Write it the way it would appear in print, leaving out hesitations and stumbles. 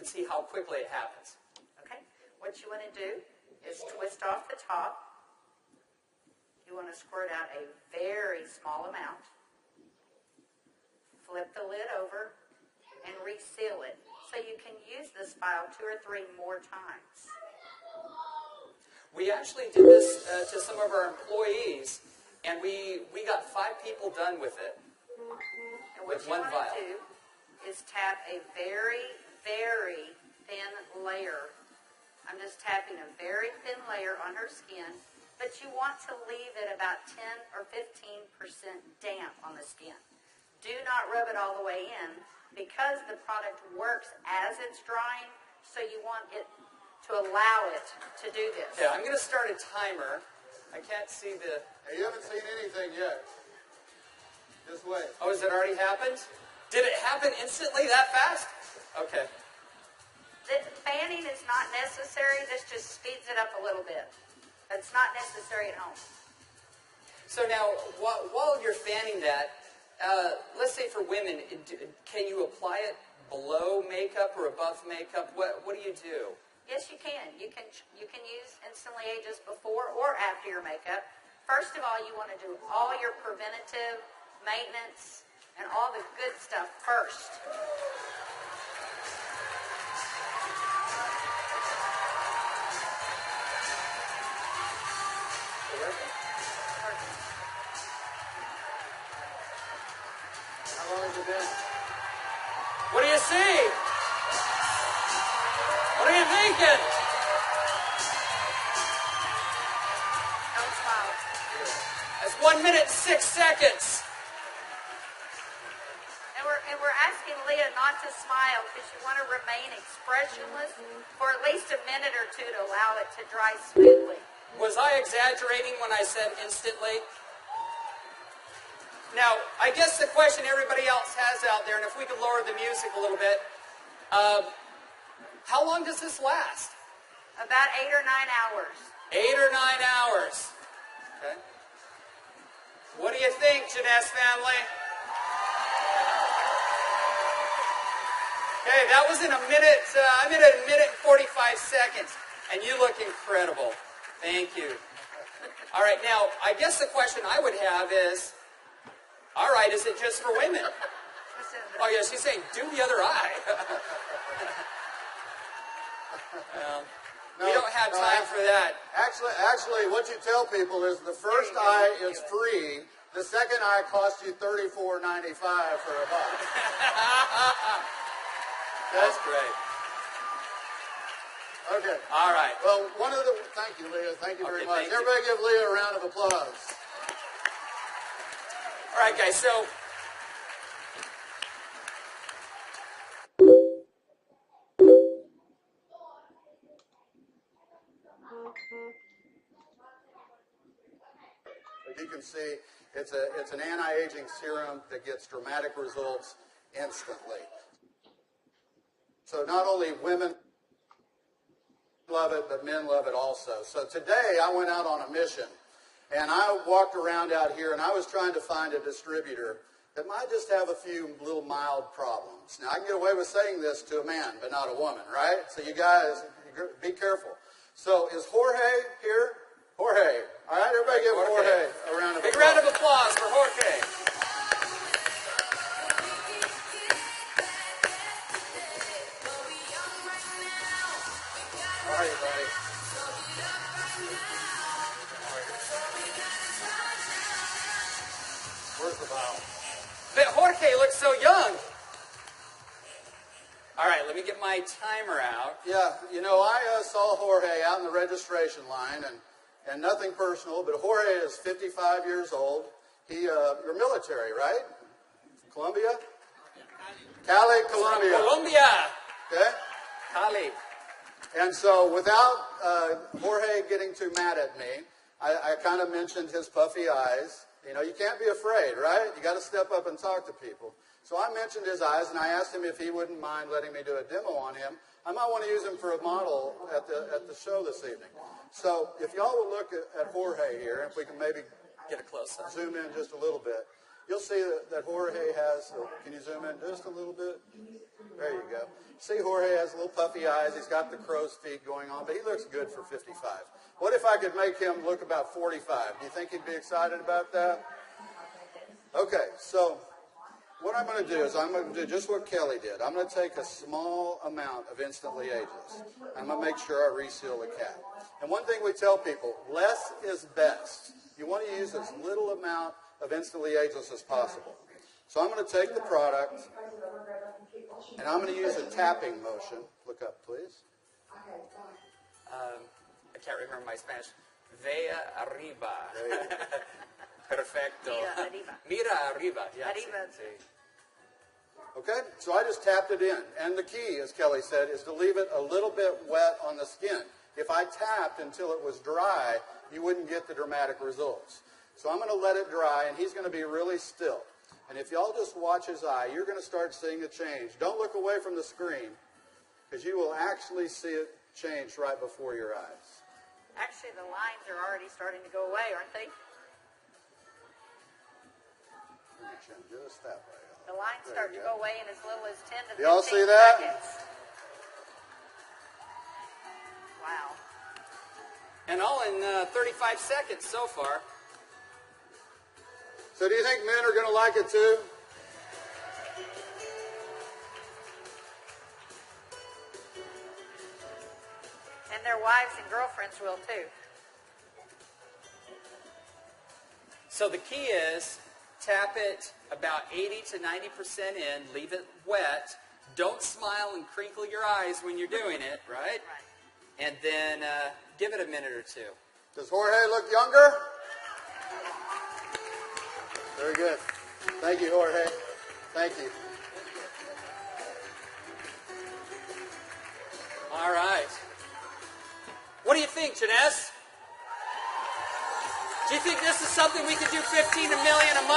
can see how quickly it happens. Okay. What you want to do is twist off the top. You want to squirt out a very small amount. Flip the lid over and reseal it so you can use this file 2 or 3 more times. We actually did this to some of our employees, and we got 5 people done with it. And what you want to do is tap a very, very thin layer. I'm just tapping a very thin layer on her skin, but you want to leave it about 10 or 15% damp on the skin. Do not rub it all the way in because the product works as it's drying, so you want it to allow it to do this. Yeah, I'm going to start a timer. I can't see the... Hey, you haven't seen anything yet. Just wait. Oh, has it already happened? Did it happen instantly that fast? Okay. The fanning is not necessary. This just speeds it up a little bit. It's not necessary at home. So now, while you're fanning that, let's say for women, can you apply it below makeup or above makeup? What do you do? Yes, you can. You can use Instantly Ageless before or after your makeup. First of all, you want to do all your preventative maintenance and all the good stuff first. How long has it been? What do you see? What are you thinking? Don't smile. That's 1 minute 6 seconds. And we're asking Leah not to smile because you want to remain expressionless for at least a minute or 2 to allow it to dry smoothly. Was I exaggerating when I said instantly? Now, I guess the question everybody else has out there, and if we could lower the music a little bit, how long does this last? About 8 or 9 hours. 8 or 9 hours. Okay. What do you think, Jeunesse family? Okay, that was in a minute. I'm in a minute and 45 seconds, and you look incredible. Thank you. All right, now I guess the question I would have is, all right, is it just for women? Oh yeah, she's saying do the other eye. We don't have time for that. Actually, what you tell people is the first eye is free. The second eye costs you $34.95 for a buck. That's great. Okay. All right. Well, thank you, Leah. Thank you very much. Thank you. Everybody give Leah a round of applause. All right, guys, so as you can see, it's an anti-aging serum that gets dramatic results instantly. So not only women love it, but men love it also. So today I went out on a mission, and I walked around out here, and I was trying to find a distributor that might just have a few little mild problems. Now, I can get away with saying this to a man, but not a woman, right? So you guys, be careful. So is Jorge here? Jorge. All right, everybody give Jorge a round of applause. Big round of applause for Jorge. How are you, buddy? Where's the vial? But Jorge looks so young. All right, let me get my timer out. Yeah, you know, I saw Jorge out in the registration line, and nothing personal, but Jorge is 55 years old. You're military, right? Colombia? Cali, Colombia. Colombia. Okay? Cali. And so without Jorge getting too mad at me, I kind of mentioned his puffy eyes. You know, you can't be afraid, right? You got to step up and talk to people. So I mentioned his eyes, and I asked him if he wouldn't mind letting me do a demo on him. I might want to use him for a model at the show this evening. So if y'all will look at Jorge here, if we can maybe Get a close-up. zoom in just a little bit, you'll see that Jorge has, can you zoom in just a little bit? There you go. See, Jorge has little puffy eyes. He's got the crow's feet going on, but he looks good for 55. What if I could make him look about 45? Do you think he'd be excited about that? Okay, so what I'm going to do is I'm going to do just what Kelly did. I'm going to take a small amount of Instantly Ageless. I'm going to make sure I reseal the cap. And one thing we tell people, less is best. You want to use as little amount of Instantly Ageless as possible. So I'm going to take the product, and I'm going to use a tapping motion. Look up, please. I can't remember my Spanish. Vea arriba. Perfecto. Mira arriba. Mira arriba. Yeah, Arriba. sí. Okay, so I just tapped it in. And the key, as Kelly said, is to leave it a little bit wet on the skin. If I tapped until it was dry, you wouldn't get the dramatic results. So I'm going to let it dry, and he's going to be really still. And if y'all just watch his eye, you're going to start seeing a change. Don't look away from the screen, because you will actually see it change right before your eyes. Actually, the lines are already starting to go away, aren't they? Your chin just that way. The lines There start you to go. go away in as little as 10 to 15 Y'all see that? seconds. Wow. And all in 35 seconds so far. So do you think men are going to like it too? And their wives and girlfriends will too. So the key is tap it about 80 to 90% in, leave it wet. Don't smile and crinkle your eyes when you're doing it, right? Right. And then give it a minute or two. Does Jorge look younger? Very good. Thank you, Jorge. Thank you. All right. What do you think, Jeunesse? Do you think this is something we could do 15 million a month?